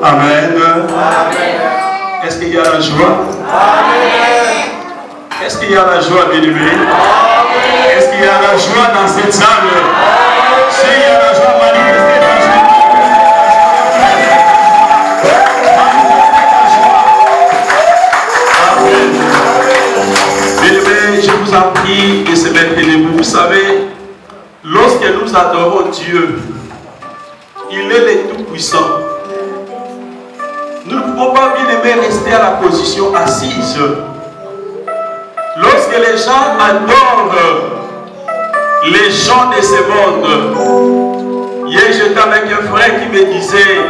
Amen. Est-ce qu'il y a la joie? Amen. Est-ce qu'il y a la joie, bien-aimé? Est-ce qu'il y a la joie dans cette salle? S'il y a la joie manifestée dans cette salle. Bien-aimé, je vous en prie de se mettre debout. Vous savez, lorsque nous adorons Dieu, il est le Tout-Puissant. Nous ne pouvons pas, bien aimé, rester à la position assise. Lorsque les gens adorent les gens de ce monde, hier j'étais avec un frère qui me disait,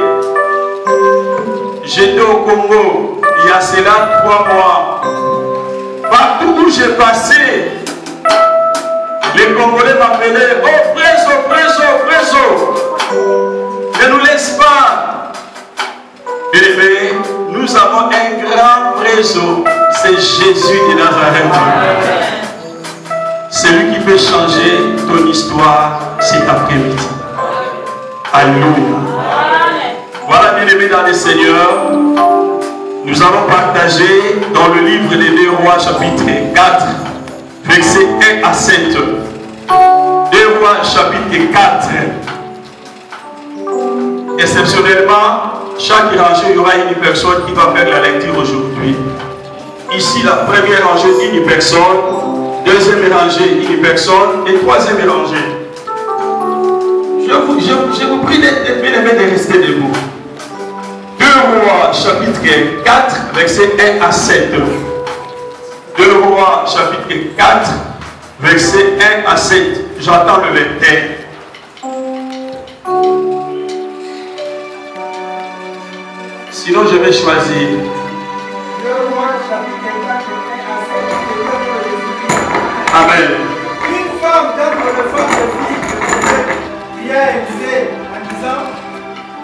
j'étais au Congo il y a cela 3 mois. Partout où j'ai passé, les Congolais m'appelaient, oh Préso, Préso, Préso, ne nous laisse pas. Bien-aimé, nous avons un grand Préso, c'est Jésus de Nazareth. C'est lui qui peut changer ton histoire cet après-midi. Alléluia. Voilà, bien-aimé dans le Seigneur, nous allons partager dans le livre des 2 Rois chapitre 4, versets 1 à 7. 2 Rois chapitre 4. Exceptionnellement, chaque rangée, il y aura une personne qui va faire la lecture aujourd'hui. Ici, la première rangée, une personne. Deuxième rangée, une personne. Et troisième rangée. Je vous prie de rester debout. 2 Rois, chapitre 4, versets 1 à 7. 2 Rois, chapitre 4, versets 1 à 7. J'entends le lecteur. Sinon, je vais choisir. 2 Rois, chapitre 4, 1 à 7. Amen. Une femme d'entre les femmes de fille de Dieu pria Élisée en disant,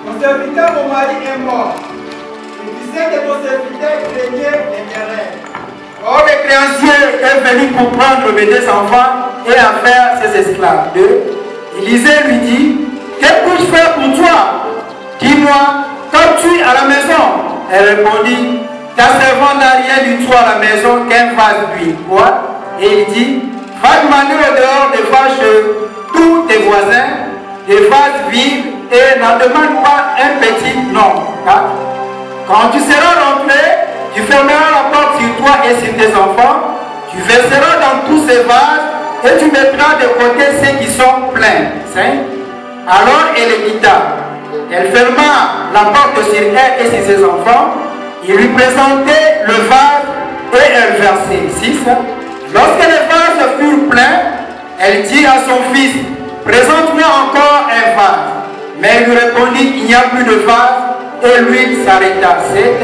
mon serviteur, mon mari est mort. Et tu sais que ton serviteur craignait l'Éternel. Or, le créancier est venu pour prendre mes 2 enfants et à faire ses esclaves. 2. Élisée lui dit, que puis-je faire pour toi? Dis-moi, quand tu es à la maison? Elle répondit, ta servante n'a rien du tout à la maison qu'un vase d'huile. Quoi? Et il dit, va demander au dehors des vaches de tous tes voisins, des vases vides, et n'en demande pas un petit nombre. 4. Quand tu seras rentré, tu fermeras la porte sur toi et sur tes enfants, tu verseras dans tous ces vases, et tu mettras de côté ceux qui sont pleins. 5. Alors elle les quitta. Elle ferma la porte sur elle et sur ses enfants. Il lui présentait le vase et elle versait. 6. Lorsque les vases furent pleins, elle dit à son fils, présente-moi encore un vase. Mais il lui répondit, il n'y a plus de vase, et l'huile s'arrêta. 7.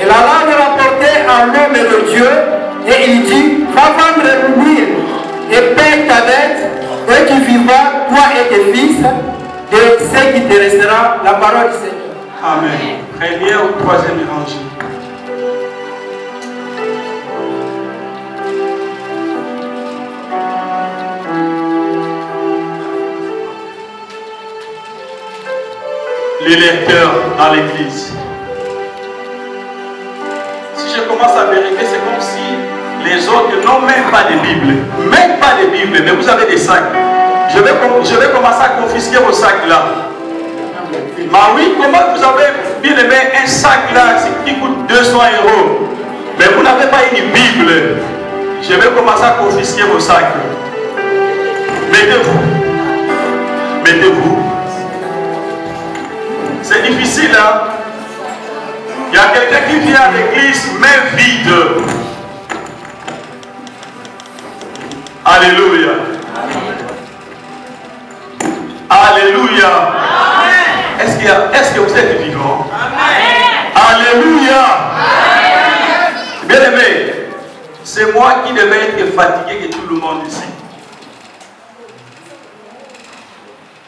Elle alla le rapporter à l'homme de Dieu, et il dit, va vendre l'huile, et paye ta dette, et tu vivras, toi et tes fils, de ce qui te restera, la parole du Seigneur. Amen. Première ou troisième rangée. Les lecteurs dans l'église. Si je commence à vérifier, c'est comme si les autres n'ont même pas de Bible. Même pas de Bible, mais vous avez des sacs. Je vais commencer à confisquer vos sacs là. Mais oui, comment vous avez bien aimé un sac là qui coûte 200 €, mais vous n'avez pas une Bible? Je vais commencer à confisquer vos sacs. Mettez-vous. Mettez-vous. C'est difficile, hein? Il y a quelqu'un qui vient à l'église, main vide. Alléluia. Alléluia. Est-ce que vous êtes vivant? Alléluia. Bien aimé, c'est moi qui devais être fatigué que tout le monde ici.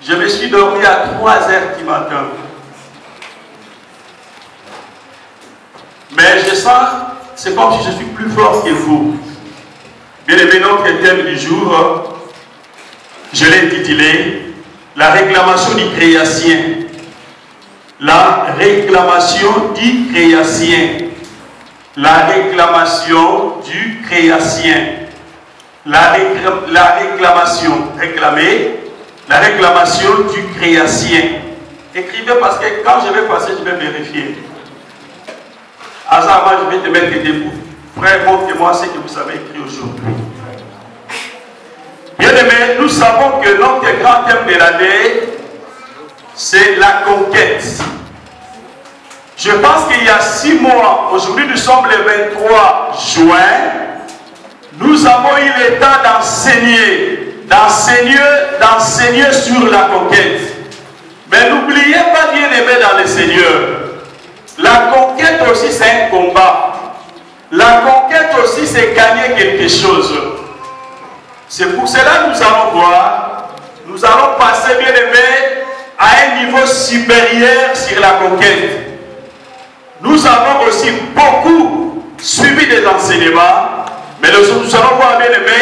Je me suis dormi à 3 heures du matin. Mais je sens, c'est comme si je suis plus fort que vous. Bien aimé, notre thème du jour, je l'ai intitulé La réclamation du créancien. La réclamation du créatien. La réclamation du créatien. La réclamation, réclamer, la réclamation du créatien. Écrivez parce que quand je vais passer, je vais vérifier. Azama, je vais te mettre debout. Frère, montrez-moi ce que vous avez écrit aujourd'hui. Bien aimé, nous savons que notre grand thème de l'année, c'est la conquête. Je pense qu'il y a 6 mois, aujourd'hui nous sommes le 23 juin, nous avons eu le temps d'enseigner sur la conquête. Mais n'oubliez pas, bien aimé dans le Seigneur, la conquête aussi c'est un combat. La conquête aussi c'est gagner quelque chose. C'est pour cela que nous allons voir, nous allons passer, bien aimé, à un niveau supérieur sur la conquête. Nous avons aussi beaucoup suivi des enseignements, mais nous allons voir, bien aimé,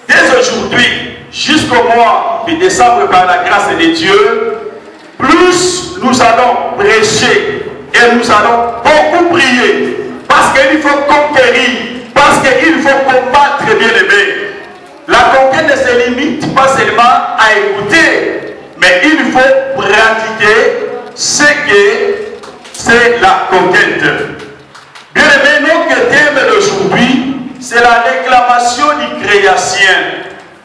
dès aujourd'hui, jusqu'au mois de décembre, par la grâce de Dieu, plus nous allons prêcher et nous allons beaucoup prier, parce qu'il faut conquérir, parce qu'il faut combattre, bien aimé. La conquête ne se limite pas seulement à écouter, mais il faut pratiquer ce que c'est la conquête. Bien aimé, notre thème d'aujourd'hui, c'est la réclamation du créatien.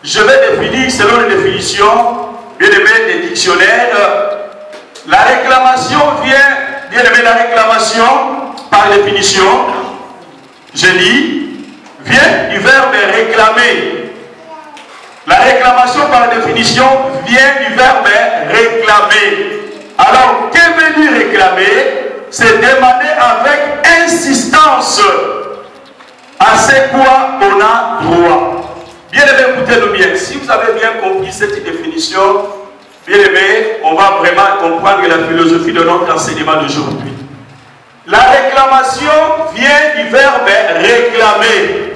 Je vais définir selon les définitions, bien aimé, des dictionnaires. La réclamation vient, bien aimé, la réclamation, par définition, je lis, vient du verbe réclamer. La réclamation par définition vient du verbe réclamer. Alors, que veut dire réclamer? C'est demander avec insistance à ce quoi on a droit. Bien aimé, écoutez-nous bien. Si vous avez bien compris cette définition, bien aimé, on va vraiment comprendre la philosophie de notre enseignement d'aujourd'hui. La réclamation vient du verbe réclamer.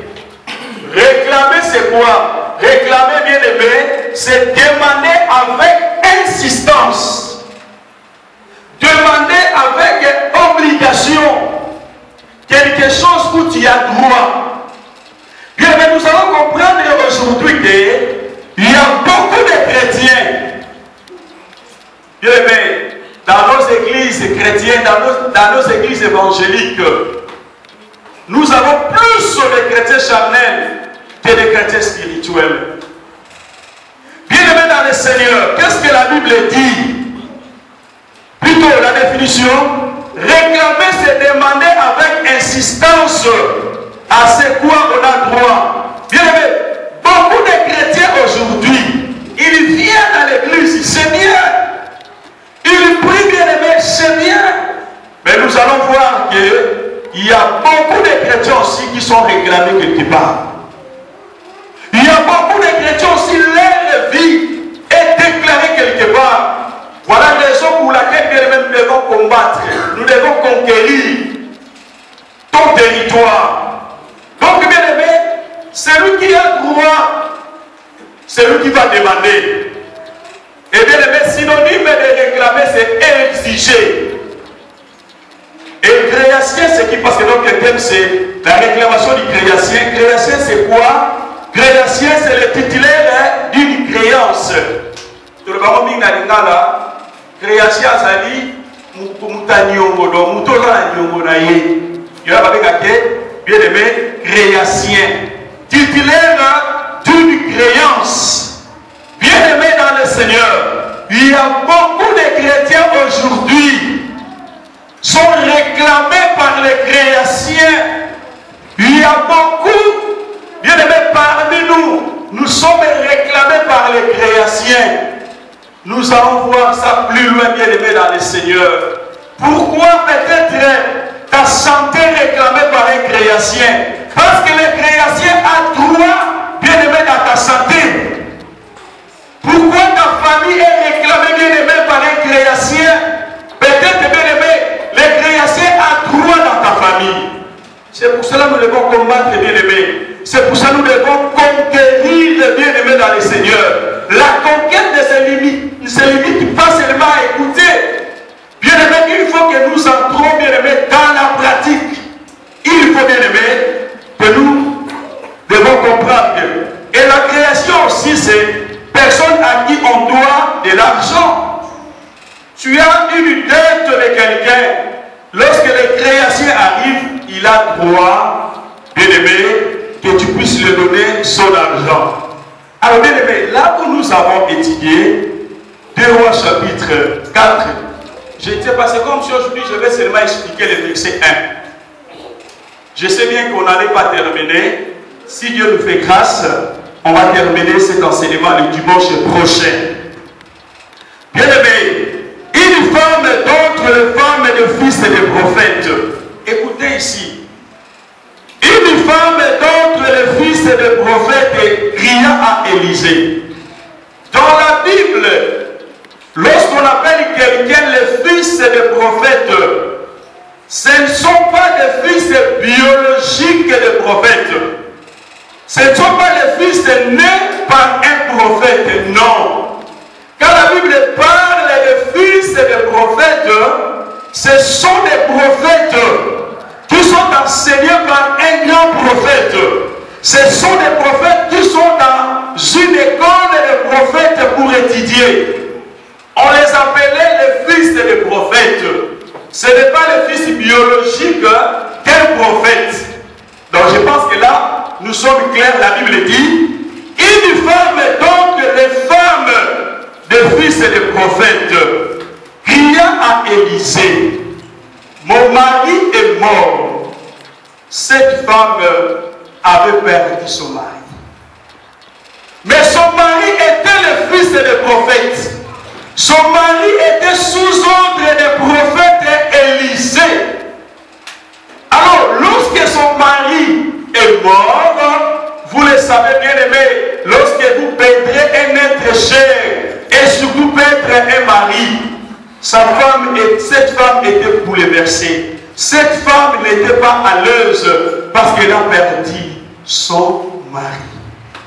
Réclamer, c'est quoi? Réclamer, bien aimé, c'est demander avec insistance. Demander avec obligation quelque chose où tu as droit. Bien aimé, nous allons comprendre aujourd'hui qu'il y a beaucoup de chrétiens. Bien aimé, dans nos églises chrétiennes, dans nos églises évangéliques, nous avons plus de chrétiens charnels que des chrétiens spirituels. Bien aimé dans le Seigneur, qu'est-ce que la Bible dit? Plutôt la définition, réclamer c'est demander avec insistance à ce quoi on a droit. Bien aimé, beaucoup de chrétiens aujourd'hui, ils viennent à l'église, c'est bien. Ils prient, bien aimé, c'est bien. Mais nous allons voir qu'il y a beaucoup de chrétiens aussi qui sont réclamés quelque part. Il y a beaucoup de chrétiens aussi, leur vie est déclarée quelque part. Voilà la raison pour laquelle nous devons combattre, nous devons conquérir ton territoire. Donc, bien aimé, celui qui a droit, c'est lui qui va demander. Et bien aimé, synonyme de réclamer, c'est exiger. Et créatien, c'est qui? Parce que notre thème, c'est la réclamation du créatien. Créatien, c'est quoi? Créatien, c'est le titulaire d'une créance. Tout le monde là. Création, ça dit, Moutanyongo, Moutanyongo, bien aimé, créatien. Titulaire d'une créance. Bien aimé dans le Seigneur, il y a beaucoup de chrétiens aujourd'hui sont réclamés par les créations. Il y a beaucoup, bien aimé, parmi nous, nous sommes réclamés par les créations. Nous allons voir ça plus loin, bien aimé dans le Seigneur. Pourquoi peut-être ta santé réclamée par un créatien? Parce que le créatien a droit, bien aimé, dans ta santé. Pourquoi ta famille est réclamée, bien aimé, par un créatien? Peut-être, bien aimé, le créatien a droit dans ta famille. C'est pour cela que nous devons combattre, bien aimé. C'est pour ça que nous devons conquérir, bien aimé, dans le Seigneur. La conquête ne se limite pas seulement à écouter. Bien aimé, comprendre. Et la création aussi, c'est personne à qui on doit de l'argent. Tu as une dette de quelqu'un. Lorsque le créancier arrive, il a droit, bien aimé, que tu puisses lui donner son argent. Alors bien aimé, là où nous avons étudié 2 Rois chapitre 4, j'étais passé comme si aujourd'hui je vais seulement expliquer le verset 1. Je sais bien qu'on n'allait pas terminer. Si Dieu nous fait grâce, on va terminer cet enseignement le dimanche prochain. Bien aimé, une femme d'autres les femmes de fils des prophètes. Écoutez ici. Une femme d'autres les fils des prophètes cria à Élisée. Dans la Bible, lorsqu'on appelle quelqu'un le fils des prophètes, ce ne sont pas des fils biologiques des prophètes. Ce ne sont pas les fils nés par un prophète, non. Quand la Bible parle des fils des prophètes, ce sont des prophètes qui sont enseignés par un grand prophète. Ce sont des prophètes qui sont dans une école de prophètes pour étudier. On les appelait les fils des prophètes. Ce n'est pas le fils biologique d'un prophète. Donc je pense que là, nous sommes clairs, la Bible dit, une femme, donc les femmes des fils des prophètes, cria à Élisée, mon mari est mort. Cette femme avait perdu son mari. Mais son mari était le fils des prophètes. Son mari était sous ordre des prophètes Élisée. Alors, lorsque son mari est mort, vous le savez bien aimé, lorsque vous perdrez un être cher, et surtout perdre un mari, cette femme était bouleversée. Cette femme n'était pas à l'aise parce qu'elle a perdu son mari.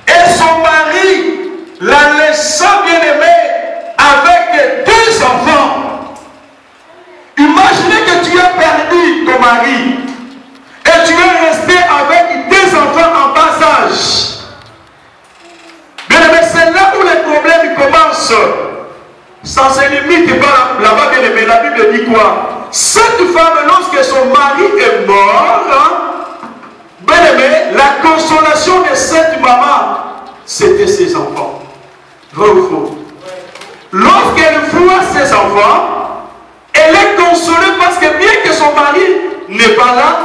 Et son mari la laissa bien aimée avec 2 enfants. Imaginez que tu as perdu ton mari et tu es resté avec 2 enfants en bas âge. Bien aimé, c'est là où les problèmes commencent. Ça se limite pas là-bas, bien aimé. La Bible dit quoi? Cette femme, lorsque son mari est mort, bien aimé, la consolation de cette maman, c'était ses enfants. Vrai ou faux? Lorsqu'elle voit ses enfants, elle est consolée parce que bien que son mari n'est pas là,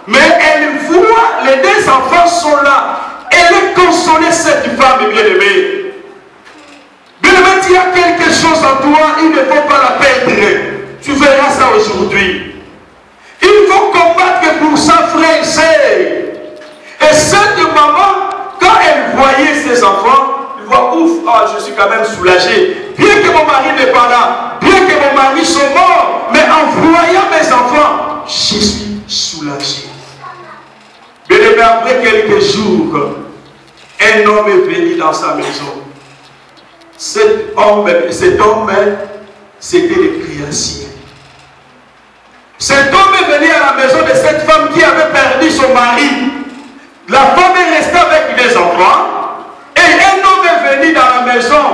mais elle voit les 2 enfants sont là. Elle est consolée, cette femme bien aimée. Bien aimé, il y a quelque chose en toi, il ne faut pas la perdre. Tu verras ça aujourd'hui. Il faut combattre pour ça, frère et sœur. Et cette maman, quand elle voyait ses enfants, elle voit, ouf, je suis quand même soulagé. Bien que mon mari n'est pas là, bien que mon mari soit mort, mais en voyant mes enfants, je suis soulagé. Bien aimé, après quelques jours, un homme est venu dans sa maison. Cet homme, c'était le créancier. Cet homme est venu à la maison de cette femme qui avait perdu son mari. La femme est restée avec les enfants. Et un homme est venu dans la maison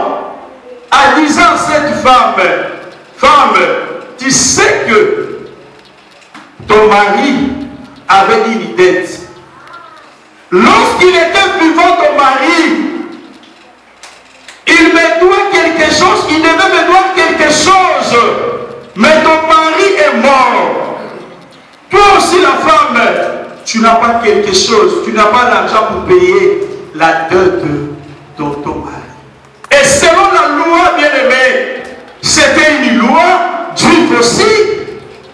en disant à cette femme, tu sais que ton mari avait une dette. Lorsqu'il était vivant, ton mari, il me doit quelque chose, il devait me doit quelque chose. Mais ton mari est mort. Toi aussi la femme, tu n'as pas quelque chose, tu n'as pas l'argent pour payer la dette de ton mari. Et selon la loi bien-aimée, c'était une loi juive aussi.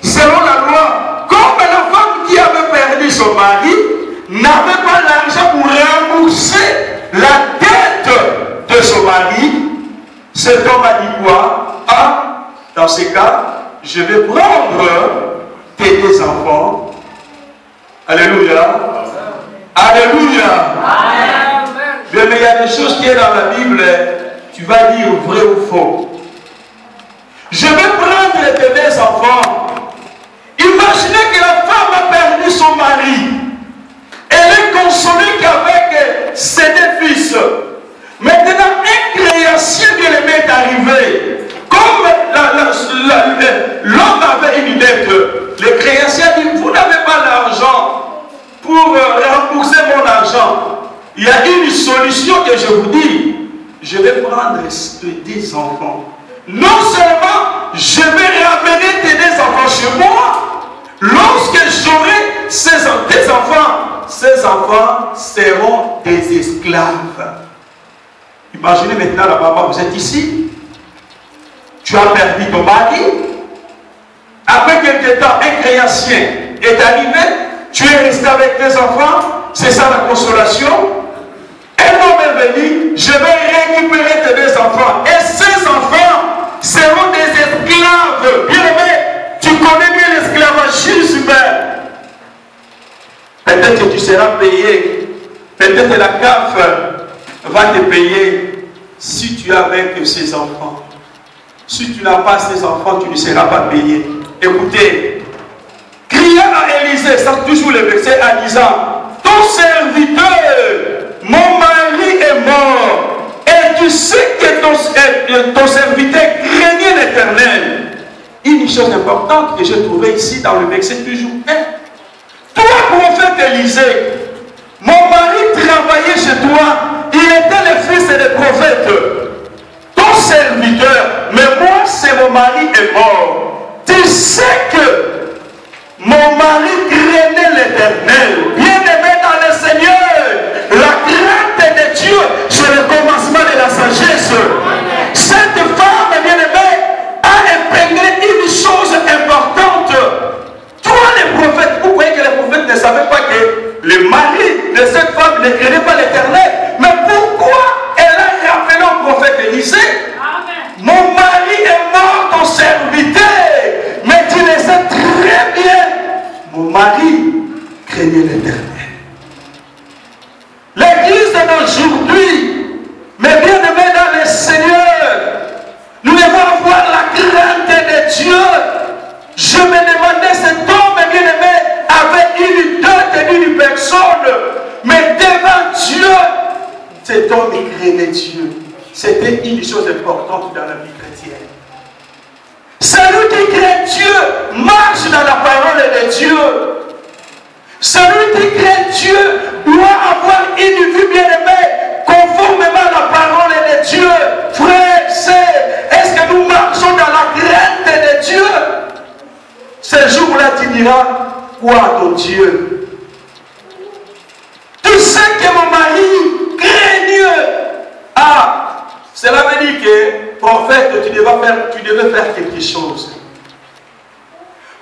Selon la loi, comme la femme qui avait perdu son mari n'avait pas l'argent pour rembourser la dette de son mari, cet homme a dit quoi? Dans ce cas, je vais prendre tes 2 enfants. Alléluia. Alléluia. Mais il y a des choses qui sont dans la Bible, tu vas dire vrai ou faux. Je vais prendre tes 2 enfants. Imaginez que la femme a perdu son mari. Elle est consolée qu'avec il y a une solution que je vous dis. Je vais prendre des enfants. Non seulement je vais ramener des enfants chez moi, lorsque j'aurai des enfants, ces enfants seront des esclaves. Imaginez maintenant la maman, vous êtes ici, tu as perdu ton mari, après quelques temps, un créancien est arrivé, tu es resté avec tes enfants, c'est ça la consolation. Un homme est venu, je vais récupérer tes deux enfants, et ces enfants seront des esclaves. Bien aimé, tu connais bien l'esclavagisme. Peut-être que tu seras payé, peut-être que la CAF va te payer si tu as avec ces enfants. Si tu n'as pas ces enfants, tu ne seras pas payé. Écoutez, criez à Élisée, ça toujours le verset en disant, ton serviteur, mon mari est mort, et tu sais que ton serviteur craignait l'Éternel. Une chose importante que j'ai trouvée ici dans le verset toujours 1. Toi, prophète Élisée, mon mari travaillait chez toi, il était le fils des prophètes. Ton serviteur, mais moi, c'est mon mari est mort. Tu sais que mon mari craignait l'Éternel. Bien-aimé dans le Seigneur, la crainte de Dieu, c'est le commencement de la sagesse. Cette femme, bien-aimée, a épinglé une chose importante. Toi, les prophètes, vous voyez que les prophètes ne savaient pas que le mari de cette femme ne craignait pas l'Éternel. Mais pourquoi elle a rappelé au prophète Élisée? Mon mari est mort, ton serviteur. Mais tu le sais très bien. Mon mari craignait l'Éternel. L'église d'aujourd'hui, mais bien aimé dans le Seigneur, nous devons avoir la crainte de Dieu. Je me demandais, cet homme bien aimé avait une dot d'une personne, mais devant Dieu, cet homme craignait Dieu. C'était une chose importante dans la vie chrétienne. Celui qui craint Dieu marche dans la parole de Dieu. Celui qui craint Dieu doit avoir une vie bien-aimée conformément à la parole de Dieu. Frère, est-ce que nous marchons dans la crainte de Dieu? Ce jour-là, tu diras quoi à ton Dieu? Tu sais que mon mari craint Dieu. Ah! Cela veut dire que, prophète, tu devais faire quelque chose.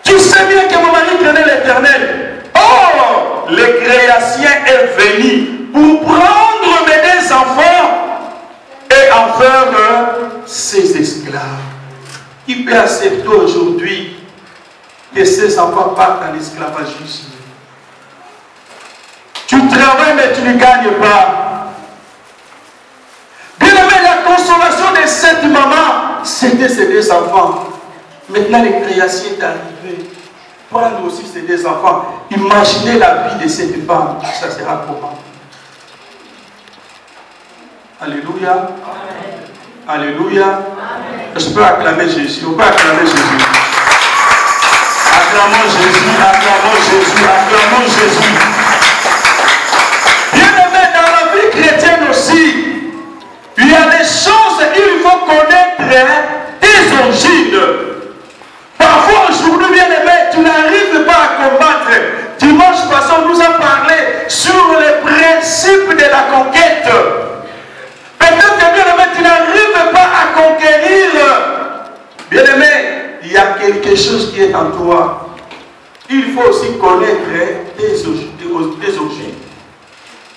Tu sais bien que mon mari craignait l'Éternel. Or, le créancien est venu pour prendre mes deux enfants et en faire ses esclaves. Qui peut accepter aujourd'hui que ses enfants partent dans l'esclavagisme? Tu travailles mais tu ne gagnes pas. La consolation de cette maman, c'était ses deux enfants. Maintenant, le créancier est arrivé. Prendre aussi ses deux enfants. Imaginez la vie de cette femme. Ça sera comment? Alléluia. Amen. Alléluia. Amen. Je peux acclamer Jésus. On peut acclamer Jésus. Acclamons Jésus. Acclamons Jésus. Acclamons Jésus. Bien-aimé, dans la vie chrétienne aussi, il y a des choses qu'il faut connaître tes origines. Parfois, aujourd'hui, bien aimé, tu n'arrives pas à combattre. Dimanche passé, on nous a parlé sur les principes de la conquête. Peut-être que, bien aimé, tu n'arrives pas à conquérir. Bien aimé, il y a quelque chose qui est en toi. Il faut aussi connaître tes origines.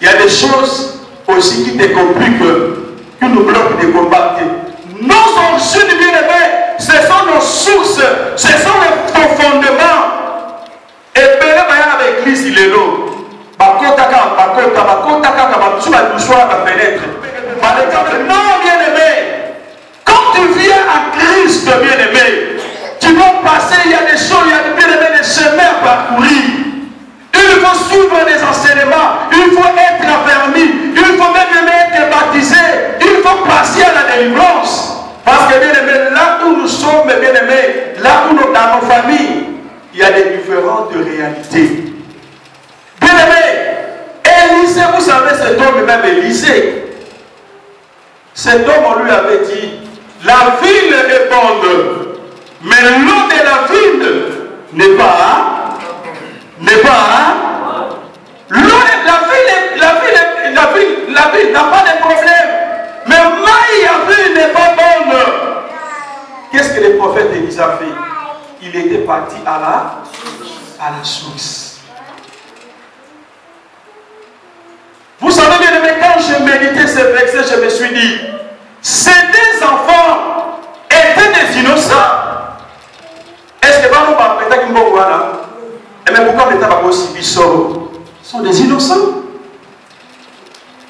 Il y a des choses aussi qui te compliquent, qui nous bloquent de combattre. Nos origines, bien aimés, ce sont nos sources, ce sont les fondements. Et bien avec l'église, il est là. Non, bien aimé, quand tu viens à Christ, bien aimé, tu dois passer, il y a des choses, il y a bien aimé, des chemins à parcourir. Il faut suivre des enseignements, il faut être affermi, il faut même être baptisé, il faut passer à la délivrance. Parce que bien aimé, là où nous sommes, bien aimé, là où nous, dans nos familles, il y a des différentes réalités. Bien aimé, Élisée, vous savez, cet homme même Élisée, cet homme, on lui avait dit, la ville est bonne, mais l'eau de la ville n'est pas, l'eau de la ville n'a pas de problème, mais la ville n'est pas bonne. Qu'est-ce que le prophète Élisée a fait? Il était parti à la source. Vous savez bien, mais quand je méditais ce verset, je me suis dit, ces deux enfants étaient des innocents. Est-ce que nous va peut-être qu'ils vont voir là? Et mais pourquoi on n'est pas aussi bissaux? Ils sont des innocents.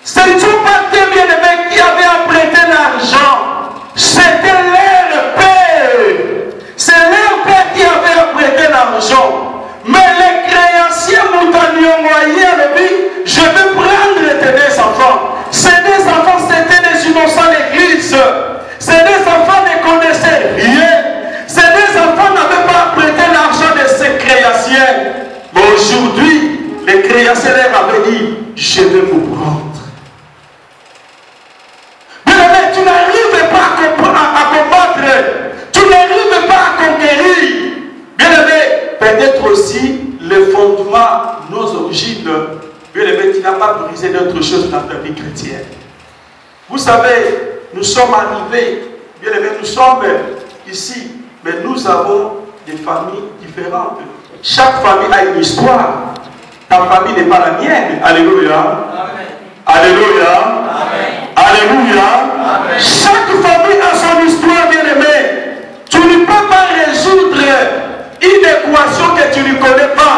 Ce ne sont pas des bien-aimés qui avaient apprêté l'argent. C'était leur père. C'est leur père qui avait apprêté l'argent. Mais les créanciers m'ont envoyé à lui, je vais prendre tes deux enfants. Ces deux enfants, c'était des innocents d'église. Ces deux enfants ne connaissaient rien. Ces deux enfants n'avaient pas apprêté l'argent de ces créanciers. Mais aujourd'hui, les créanciers leur avaient dit, je vais vous prendre. Mais tu n'arrives pas à combattre. Tu n'arrives pas à conquérir. Bien aimé, peut-être aussi le fondement, nos origines, bien aimé, tu n'as pas brisé d'autres choses dans ta vie chrétienne. Vous savez, nous sommes arrivés, bien aimé, nous sommes ici, mais nous avons des familles différentes. Chaque famille a une histoire. Ta famille n'est pas la mienne. Alléluia. Amen. Alléluia. Amen. Alléluia. Amen. Chaque famille a son histoire, bien aimé. Tu ne peux pas résoudre une équation que tu ne connais pas.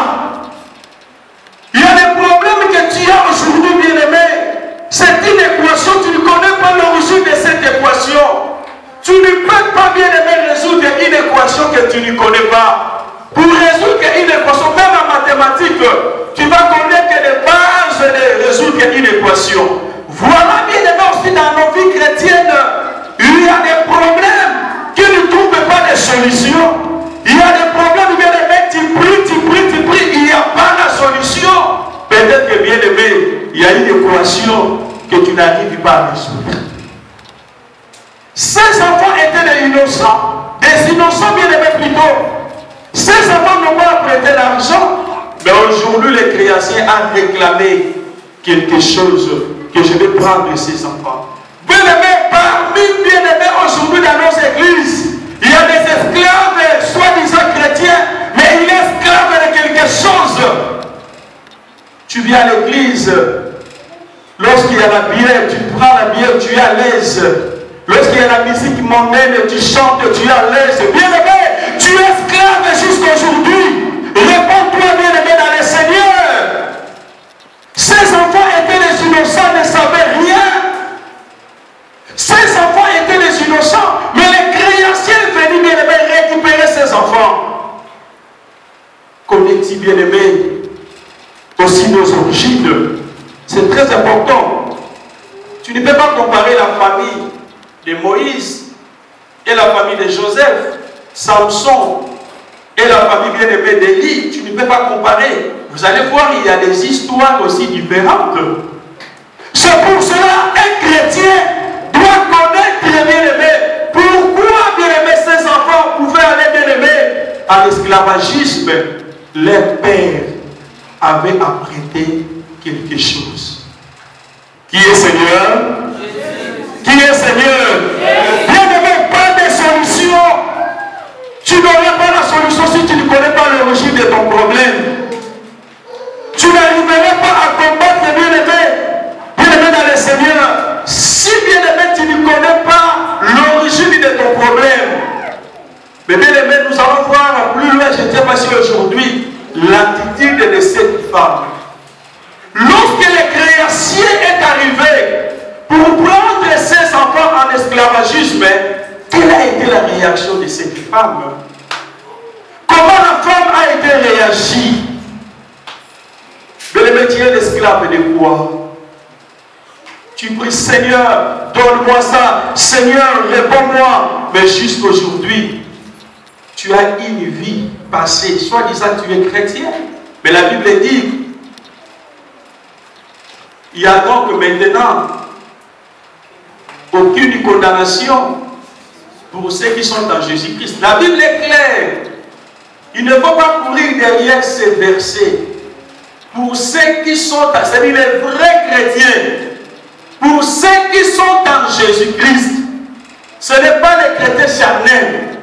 Il y a des problèmes que tu as aujourd'hui, bien aimé. C'est une équation, tu ne connais pas l'origine de cette équation. Tu ne peux pas, bien aimé, résoudre une équation que tu ne connais pas. Pour résoudre une équation, même en mathématiques, tu vas connaître les bases de résoudre une équation. Voilà, bien aimé, aussi dans nos vies chrétiennes, il y a des problèmes qui ne trouvent pas de solution. Il y a des problèmes, bien aimé, tu pries, il n'y a pas la solution. Peut-être que, bien aimé, il y a une équation que tu n'arrives pas à résoudre. Ces enfants étaient des innocents bien aimés plutôt. Ces enfants n'ont pas prêté l'argent, mais aujourd'hui les créanciers ont réclamé quelque chose que je vais prendre de ces enfants. Bien aimés, parmi bien aimés aujourd'hui dans nos églises, il y a des esclaves, soi-disant chrétiens, mais il est esclave de quelque chose. Tu viens à l'église, lorsqu'il y a la bière, tu prends la bière, tu es à l'aise. Lorsqu'il y a la musique mondaine, tu chantes, tu es à l'aise. Bien aimé, tu es esclave jusqu'à aujourd'hui. Réponds-toi, bien aimé, dans le Seigneur. Ces enfants étaient des innocents, ne savaient rien. Ces enfants étaient des innocents, mais les créanciers venaient, bien aimé, récupérer ces enfants. Connais-tu, bien aimé, aussi nos origines? C'est très important. Tu ne peux pas comparer la famille de Moïse et la famille de Joseph, Samson et la famille bien-aimée d'Élie. Tu ne peux pas comparer. Vous allez voir, il y a des histoires aussi différentes. C'est pour cela un chrétien doit connaître, bien-aimé, pourquoi, bien-aimé, ces enfants pouvaient aller, bien-aimé, à l'esclavagisme. Leur père avait apprêté quelque chose. Qui est Seigneur? Qui est Seigneur? Bien-aimé, pas de solution. Tu n'auras pas la solution si tu ne connais pas l'origine de ton problème. Tu n'arriveras pas à combattre, bien-aimé dans le Seigneur, si bien-aimé tu ne connais pas l'origine de ton problème. Mais bien-aimé, nous allons voir plus loin, je ne sais pas si aujourd'hui, l'attitude de cette femme. Lorsque le créancier est arrivé pour prendre ses enfants en esclavagisme, quelle a été la réaction de cette femme? Comment la femme a été réagie? Le métier d'esclave de quoi? Tu pries, Seigneur, donne-moi ça. Seigneur, réponds-moi. Mais jusqu'aujourd'hui, tu as une vie passée. Soit disant tu es chrétien. Mais la Bible dit, Il y a donc maintenant aucune condamnation pour ceux qui sont en Jésus-Christ. La Bible est claire. Il ne faut pas courir derrière ces versets. Pour ceux qui sont, c'est-à-dire les vrais chrétiens, pour ceux qui sont en Jésus-Christ, ce n'est pas les chrétiens charnels.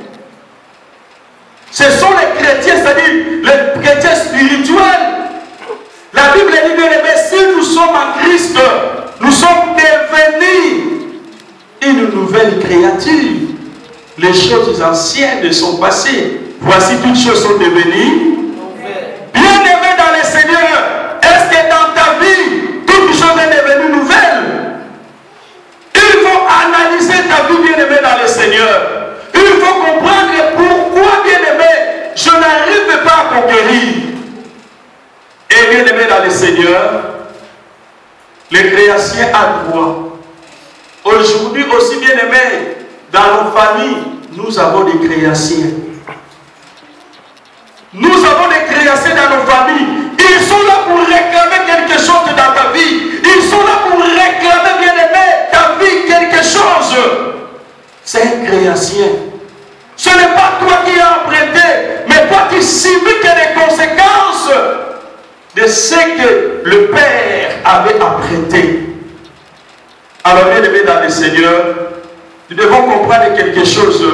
Ce sont les chrétiens, c'est-à-dire les chrétiens spirituels. La Bible dit, bien aimé, si nous sommes en Christ, nous sommes devenus une nouvelle créature. Les choses anciennes sont passées. Voici toutes choses sont devenues. Bien-aimé dans le Seigneur, est-ce que dans ta vie, toutes choses est devenue nouvelle? Il faut analyser ta vie, bien-aimé dans le Seigneur. Il faut comprendre pourquoi, bien-aimé, je n'arrive pas à conquérir. Et bien-aimé dans le Seigneur, les créations à droit. Aujourd'hui aussi, bien-aimé, dans nos familles, nous avons des créations. Nous avons des créations dans nos familles. Ils sont là pour réclamer quelque chose dans ta vie. Ils sont là pour réclamer, bien-aimé, ta vie quelque chose. C'est une création. Ce n'est pas toi qui as emprunté, mais toi qui subis les conséquences de ce que le Père avait emprunté. Alors, bien-aimé dans le Seigneur, nous devons comprendre quelque chose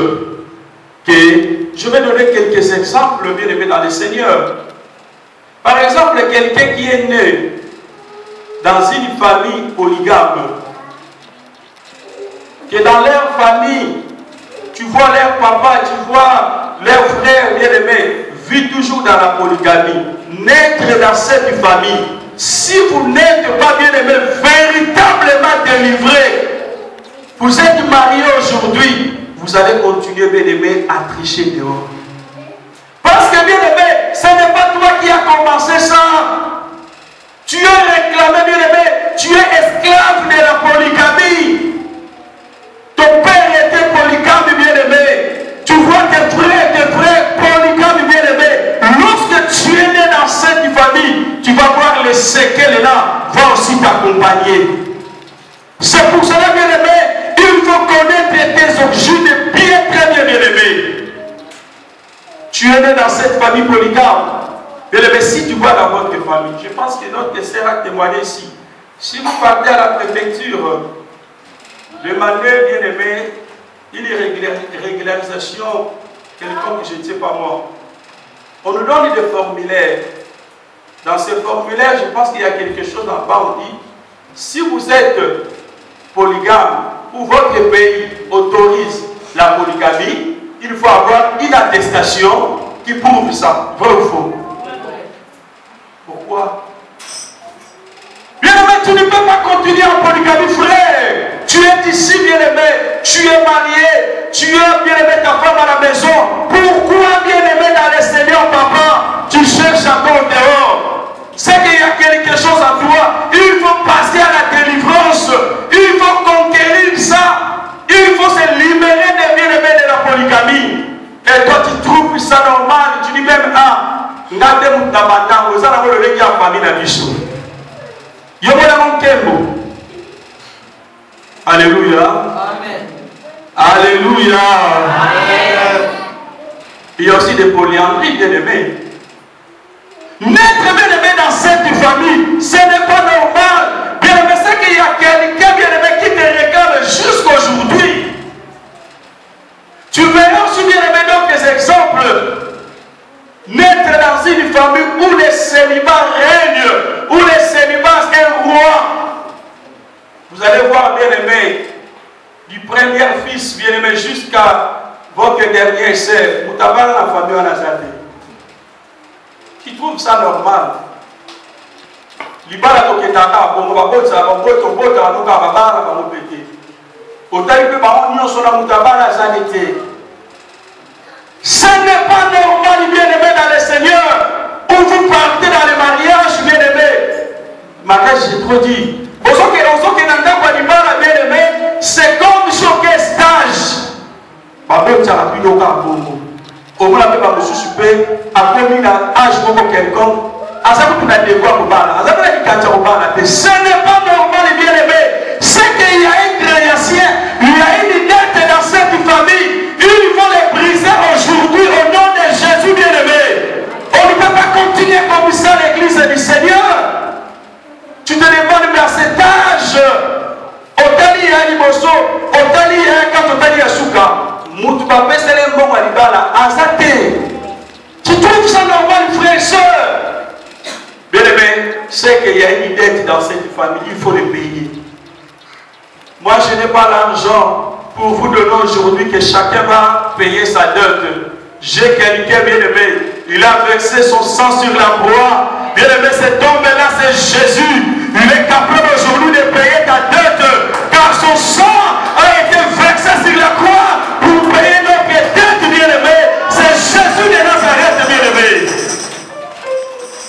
que je vais donner quelques exemples, bien-aimés dans le Seigneur. Par exemple, quelqu'un qui est né dans une famille polygame, que dans leur famille, tu vois leur papa, tu vois leur frère bien-aimé, vit toujours dans la polygamie. Naître dans cette famille, si vous n'êtes pas bien-aimé, véritablement délivré, vous êtes marié aujourd'hui, vous allez continuer, bien-aimé, à tricher dehors. Parce que, bien-aimé, ce n'est pas toi qui as commencé ça. Tu es réclamé, bien-aimé, tu es esclave de la polygamie. Ton père était polygame, bien-aimé. Tu vois tes frères polygames, bien-aimé. Lorsque tu es né dans cette famille, tu vas voir les séquelles là, vont aussi t'accompagner. C'est pour cela, bien-aimé, il faut connaître tes origines bien, très bien, bien-aimé. Tu es né dans cette famille polygame. Bien-aimé, si tu vois dans votre famille, je pense que notre sœur a témoigné ici. Si vous partez à la préfecture, demandez, bien-aimé, une régularisation, quelconque, je ne sais pas moi. On nous donne des formulaires. Dans ces formulaires, je pense qu'il y a quelque chose en bas, on dit, si vous êtes polygame, ou votre pays autorise la polygamie, il faut avoir une attestation qui prouve ça. Vrai ou faux? Pourquoi? Bien-aimé, tu ne peux pas continuer en polygamie, frère. Tu es ici, bien-aimé. Tu es marié. Tu es, bien-aimé, ta femme à la maison. Pourquoi, bien-aimé, dans le Seigneur, papa, tu cherches encore dehors? C'est qu'il y a quelque chose en toi. Il faut passer à la délivrance. Il faut conquérir ça. Il faut se libérer des bien-aimés de la polygamie. Et toi, tu trouves ça normal. Tu dis même, ah, n'avez pas vous avez le lien en famille dans l'issue. Alléluia. Amen. Alléluia. Amen. Il y a aussi des polyandries, bien-aimés. N'être bien-aimé dans cette famille, ce n'est pas normal. Bien-aimé, c'est qu'il y a quelqu'un, bien-aimé, qui te réclame jusqu'aujourd'hui. Tu verras aussi, bien-aimé, d'autres exemples. Naître dans une famille où les célibats règnent, où les célibats est un roi. Vous allez voir, bien-aimé, du premier fils, bien-aimé, jusqu'à votre dernière sœur, vous avez la famille en Azadé. Qui trouve ça normal? Libala toketaka, bon, on va botter, on va botter, on va botter, on va péter. Autant que par union sur la moutabala zanité. Ce n'est pas normal, bien-aimé, dans le Seigneur, où vous partez dans le mariage, bien-aimé. Mariage, j'ai trop dit. C'est comme sur quel stage. Babel, tu as pu au moins la même à me suspect, à combien d'âge pour quelqu'un, Ce n'est pas normal, bien aimé. C'est qu'il y a un créancien, il y a une dette dans cette famille. Il faut les briser aujourd'hui au nom de Jésus, bien aimé. On ne peut pas continuer comme ça l'église du Seigneur. Tu te demandes, mais à cet âge, Otali ya Liboso, Otali ya Kat, Otali ya Souka, Moutouba Pesele Mbongo Alibala, Azate. Tu trouves ça normal, frère et soeur? Bien aimé, c'est qu'il y a une dette dans cette famille, il faut le payer. Moi, je n'ai pas l'argent pour vous donner aujourd'hui que chacun va payer sa dette. J'ai quelqu'un, bien aimé, il a versé son sang sur la croix. Bien aimé, cet homme-là, c'est Jésus. Il est capable aujourd'hui de payer ta dette, car son sang a été versé sur la croix pour payer notre dette, bien aimé. C'est Jésus de Nazareth, bien aimé.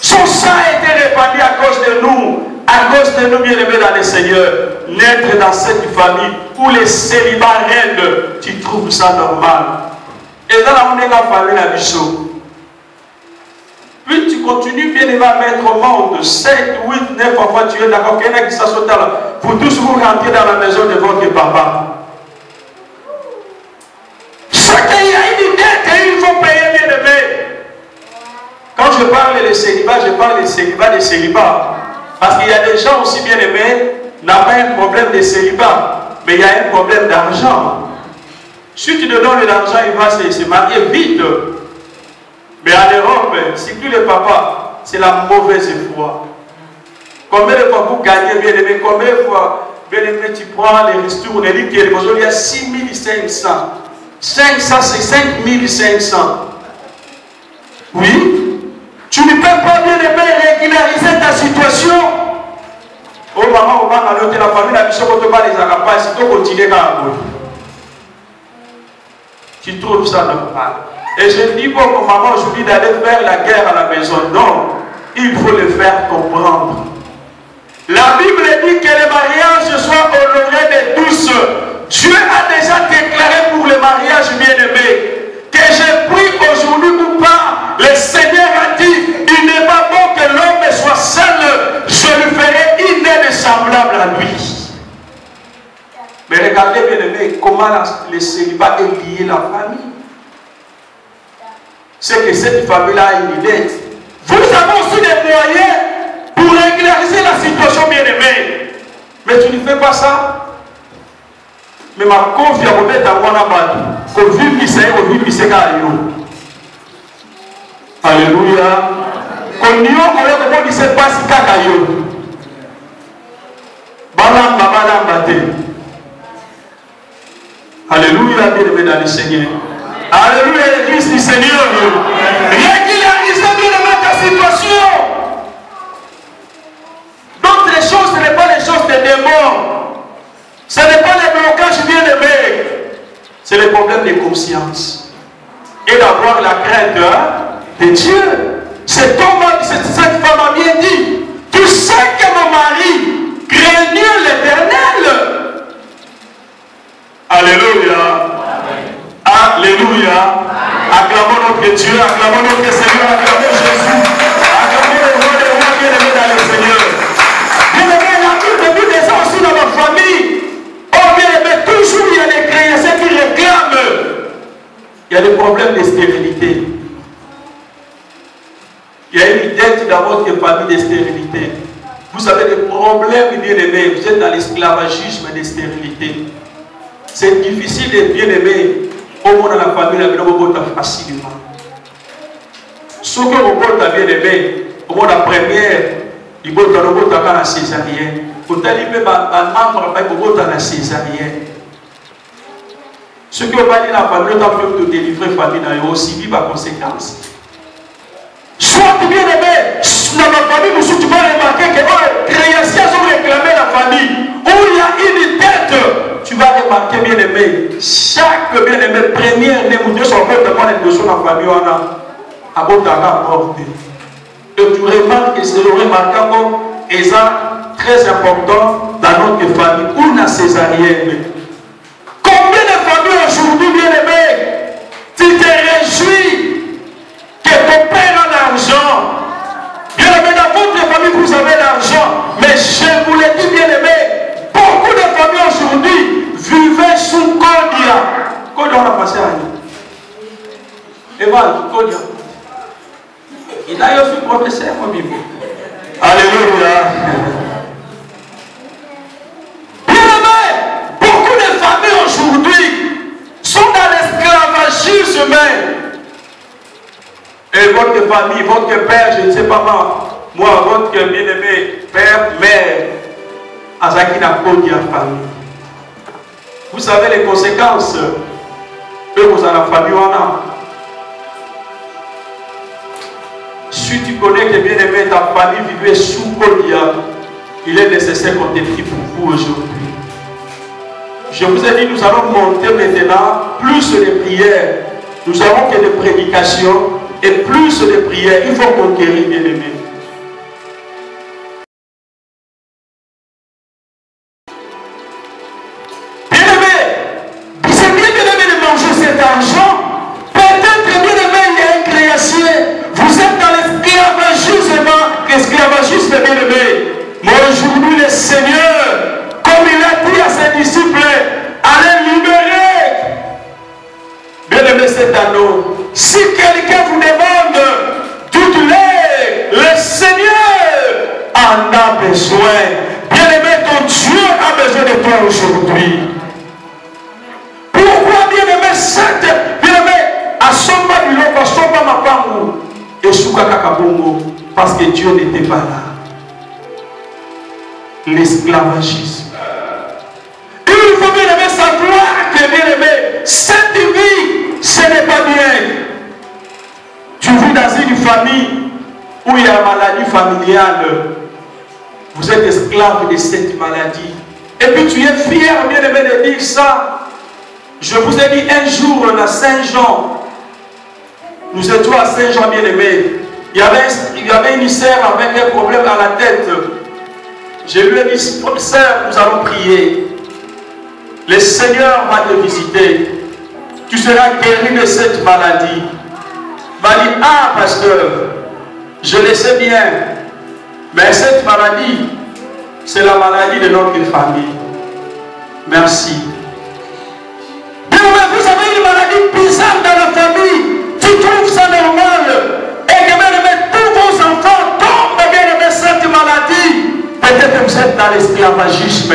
Son sang a été répandu à cause de nous, bien aimés dans le Seigneur. Naître dans cette famille où les célibats règnent, tu trouves ça normal. Et dans la famille, la Bichot. Puis tu continues bien aimé à mettre au monde 7, 8, 9 fois tu es d'accord. Quelqu'un qui s'assoit là, vous tous vous rentrez dans la maison de votre papa. Chacun y a une dette et il faut payer, bien aimé. Quand je parle de célibat, je parle de célibat, Parce qu'il y a des gens aussi bien aimés, n'ont pas un problème de célibat, mais il y a un problème d'argent. Si tu te donnes de l'argent, il va se marier vite. Mais en Europe, si tu le papa, c'est la mauvaise foi. Combien de fois vous gagnez, bien aimé, combien de fois, bien aimé, tu prends les ristournes, on dit qu'il y a 6500. 500, c'est 5500. Oui? Tu ne peux pas, bien aimé, régulariser ta situation. Oh maman, la famille, la mission, quand on va les arrapes, c'est tout continuer quand même. Tu trouves ça normal? Et je dis bon, maman, aujourd'hui d'aller faire la guerre à la maison. Non, il faut le faire comprendre. La Bible dit que le mariage soit honoré de tous. Dieu a déjà déclaré pour le mariage, bien-aimé, que j'ai pris aujourd'hui ou pas. Le Seigneur a dit, il n'est pas bon que l'homme soit seul. Je lui ferai une aide semblable à lui. Mais regardez, bien-aimé, comment le célibat est lié à la famille. C'est que cette famille-là a une dette. Vous avez aussi des moyens pour régulariser la situation, bien-aimée. Mais tu ne fais pas ça. Mais ma confiance, on est à moi là-bas. Alléluia. Quand nous avons dit c'est pas si kakayo. Alléluia, bien-aimé dans le Seigneur. Alléluia, l'église du Seigneur. Régularise bien ta situation. D'autres choses, ce n'est pas les choses des démons. Ce n'est pas les blocages bien aimés. C'est le problème de conscience. Et d'avoir la crainte de Dieu. Cette femme a bien dit, tu sais que mon mari craignait l'Éternel. Alléluia. Alléluia. Acclamons notre Dieu, acclamons notre Seigneur, acclamons Jésus, acclamons le roi des rois bien-aimé dans le Seigneur. Bien-aimé, la Bible dit des gens aussi dans ma famille. Oh bien-aimé, toujours il y a des créanciers qui réclament. Il y a des problèmes de stérilité. Il y a une dette dans votre famille de stérilité. Vous avez des problèmes bien-aimés. Vous êtes dans l'esclavagisme de stérilité. C'est difficile de bien-aimer. Au monde de la famille, la vie facilement. Ce que vous avez bien aimé, au monde de la première, il faut que vous ayez la césarienne. Vous avez même un membre qui est la césarienne. Ce que vous avez dit la famille, vous avez de délivrer la famille, vous aussi vivre à conséquence. Soit bien aimé, dans la famille, tu vas remarquer que les créanciers ont réclamé la famille. Où il y a une tête. Tu vas remarquer, bien aimé, chaque bien aimé première né, vous devez savoir comment les deux sont en famille, on a à votre porte. Et tu remarques que c'est remarquable et ça très important dans notre famille, ou la césarienne. Combien de familles aujourd'hui, bien aimé, tu te réjouis que ton père a l'argent, bien aimé, Il a aussi professeur au niveau. Alléluia. Bien-aimés, beaucoup de familles aujourd'hui sont dans l'esclavagisme. Et votre famille, votre père, je ne sais pas moi, votre bien-aimé père, mère, Azaki n'a pas dit à famille. Vous savez les conséquences que vous avez la famille en a. Si tu connais que bien aimé ta famille vivait sous Kodia, il est nécessaire qu'on te prie pour vous aujourd'hui. Je vous ai dit, nous allons monter maintenant plus de prières. Nous avons que des prédications et plus de prières. Il faut conquérir, bien aimé. Esclavagisme, bien-aimé. Mais aujourd'hui, le Seigneur, comme il a dit à ses disciples, allez libérer, bien-aimé, cet anneau. Si quelqu'un vous demande, dites-le, le Seigneur en a besoin. Bien-aimé, ton Dieu a besoin de toi aujourd'hui. Pourquoi, bien-aimé, bien-aimé, à son bas du lot, à son bas ma femme, et Soukakakabongo. Parce que Dieu n'était pas là. L'esclavagisme. Il faut bien aimer savoir que bien aimé, cette vie, ce n'est pas bien. Tu vis dans une famille où il y a une maladie familiale. Vous êtes esclave de cette maladie. Et puis tu es fier, bien aimé, de dire ça. Je vous ai dit un jour, à Saint-Jean, nous étions à Saint-Jean, bien aimé. Il y avait une sœur avec un problème à la tête. Je lui ai dit, sœur, nous allons prier. Le Seigneur va te visiter. Tu seras guéri de cette maladie. Il m'a dit, ah pasteur, je le sais bien. Mais cette maladie, c'est la maladie de notre famille. Merci. Bien, vous avez une maladie bizarre dans la famille. Tu trouves ça normal? Et que bien aimé, tous vos enfants tombent bien aimé cette maladie. Peut-être que vous êtes dans l'esclavagisme.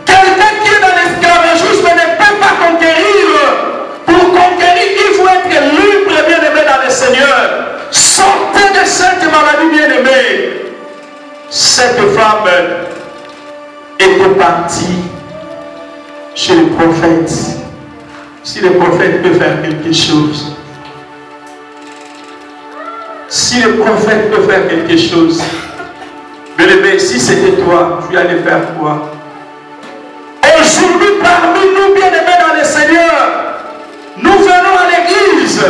Quelqu'un qui est dans l'esclavagisme ne peut pas conquérir. Pour conquérir, il faut être libre, bien aimé, dans le Seigneur. Sortez de cette maladie, bien aimé. Cette femme était partie chez le prophète. Si le prophète peut faire quelque chose. Si le prophète peut faire quelque chose, bien-aimé, si c'était toi, tu allais faire quoi? Aujourd'hui, parmi nous, bien-aimés dans le Seigneur, nous venons à l'église.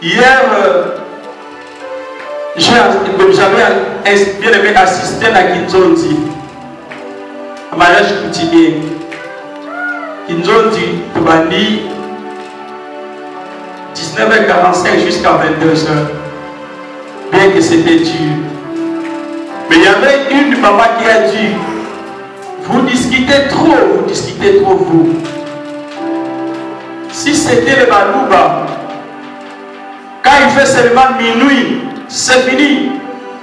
Hier, j'avais bien-aimé assisté à Kinzondi, un mariage coutumier. Kinzondi, Tubandi, 19h45 jusqu'à 22h. Bien que c'était dur. Mais il y avait une maman qui a dit, vous discutez trop vous. Si c'était le Balouba, quand il fait seulement minuit, c'est fini.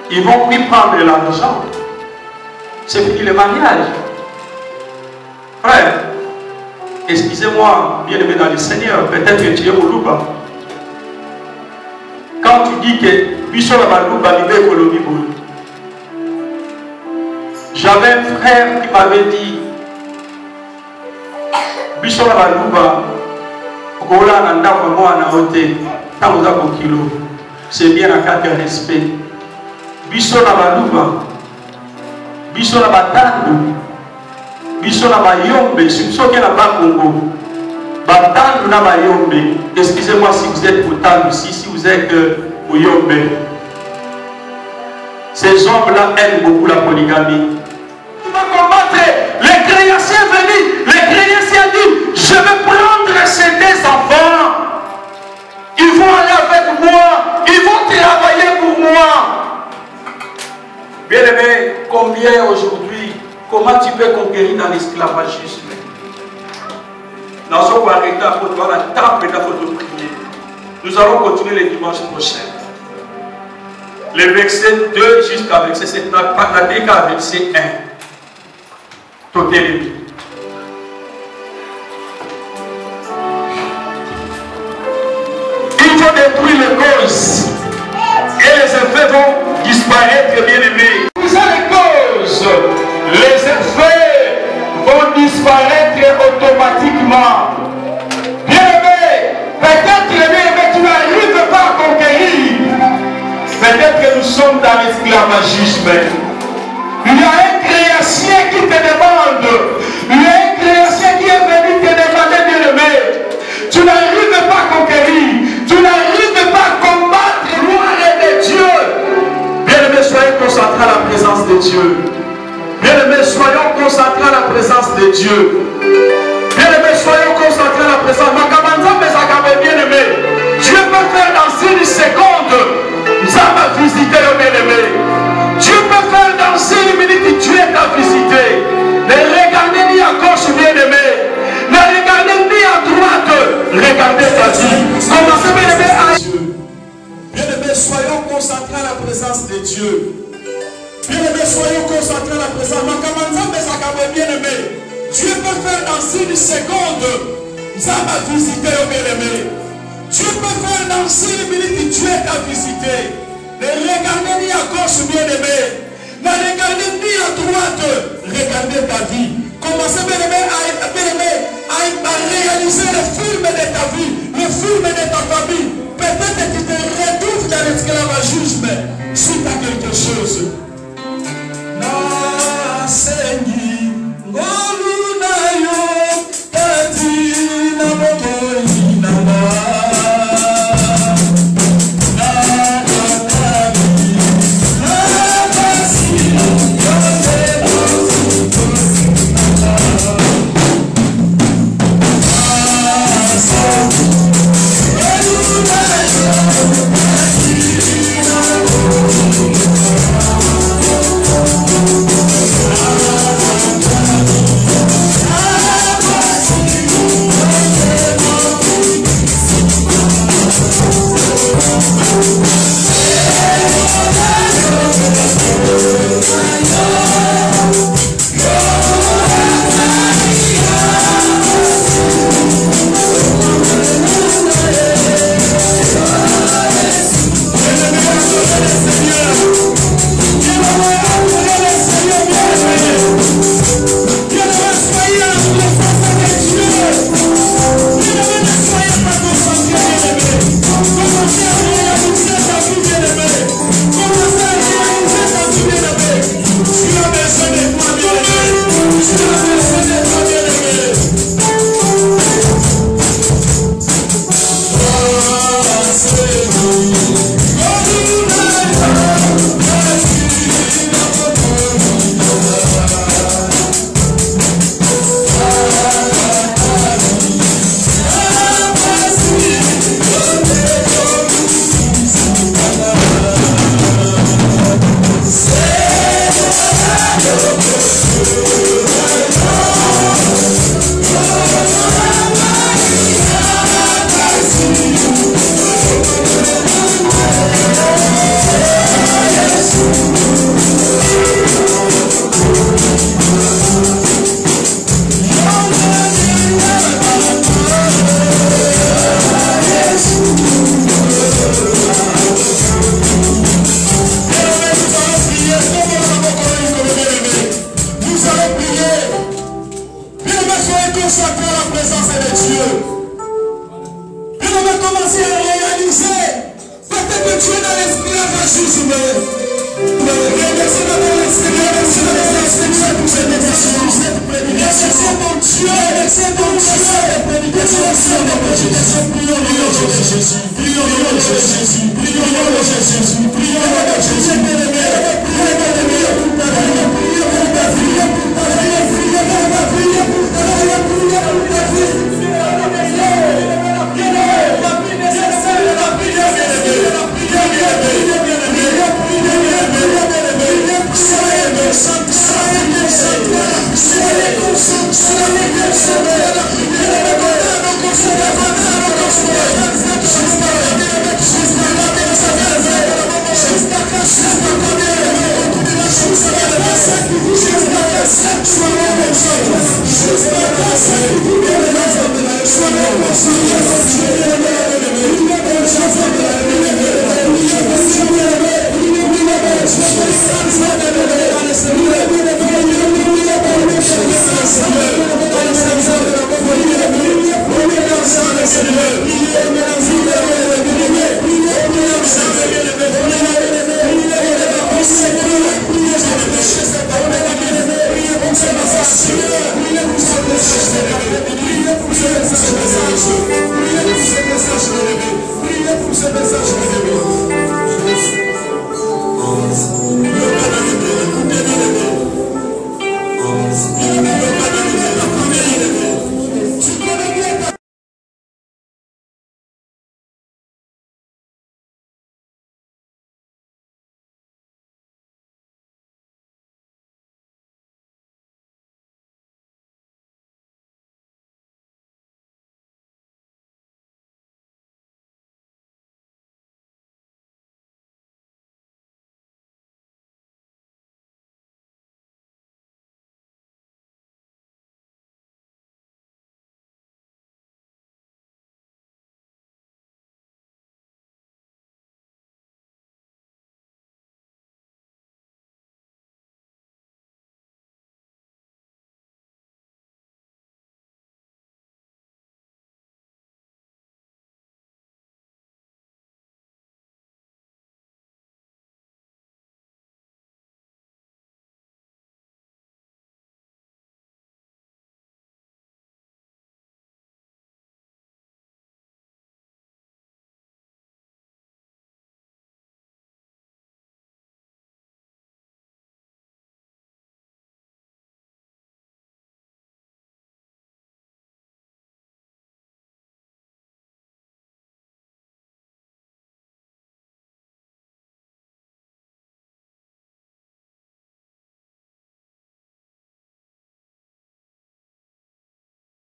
Ils vont lui prendre l'argent. C'est fini le mariage. Frère, excusez-moi, bien aimé dans le Seigneur, peut-être que tu es au Louba. Quand tu dis que Bishop Balouba vivait Colombie, j'avais un frère qui m'avait dit, Bishop Balouba, c'est bien la carte de respect. Bishop Balouba, Bishop Batandu, Bishop Bayombe, si vous êtes là-bas Congo, Batandu na Bayombe, excusez-moi si vous êtes Batandu, si vous êtes Bayombe. Ces hommes-là aiment beaucoup la polygamie. Il va combattre. Les créanciers sont venus. Les créanciers ont dit, je vais prendre ces deux enfants. Ils vont aller avec moi. Ils vont travailler pour moi. Bien aimé, combien aujourd'hui, comment tu peux conquérir dans l'esclavagisme? Dans ce qu'on arrête, il faut la table, il faut prier. Nous allons continuer les dimanches prochains. Les versets 2 jusqu'à verset 7. Pas qu'à verset 1. Totélémie. Il faut détruire les causes. Et les effets vont disparaître, bien-aimés. Vous avez les causes. Les effets vont disparaître automatiquement. Bien-aimé, peut-être, bien-aimé, tu n'arrives pas à conquérir. Peut-être que nous sommes dans l'esclavagisme. Il y a un créancier qui te demande. Il y a un créancier qui est venu te demander, bien-aimé. Tu n'arrives pas à conquérir. Tu n'arrives pas à combattre la gloire de Dieu. Bien-aimé, soyez concentrés à la présence de Dieu. Bien-aimés, soyons concentrés à la présence de Dieu. Bien-aimés, soyons concentrés à la présence. Bien-aimé, Dieu peut faire dans une seconde. Ça va visiter le bien-aimé. Dieu peut faire dans une minute. Dieu t'a visité. Ne regardez ni à gauche, bien-aimé. Ne regardez ni à droite. Regardez ta vie. Commencez, bien-aimé, à Dieu. Bien-aimés, soyons concentrés à la présence de Dieu. Bien-aimés, soyons concentrés à la présence. Bien-aimé, Dieu peut faire dans une seconde. Ça va visiter le bien-aimé. Dieu peut faire dans une minute. Dieu t'a visité. Ne regardez ni à gauche, bien-aimé. Ne regardez ni à droite. Regardez ta vie. Commencez, bien-aimé, à réaliser le film de ta vie, le film de ta famille. Peut-être que tu te retrouves dans l'esclavagisme suite à quelque chose.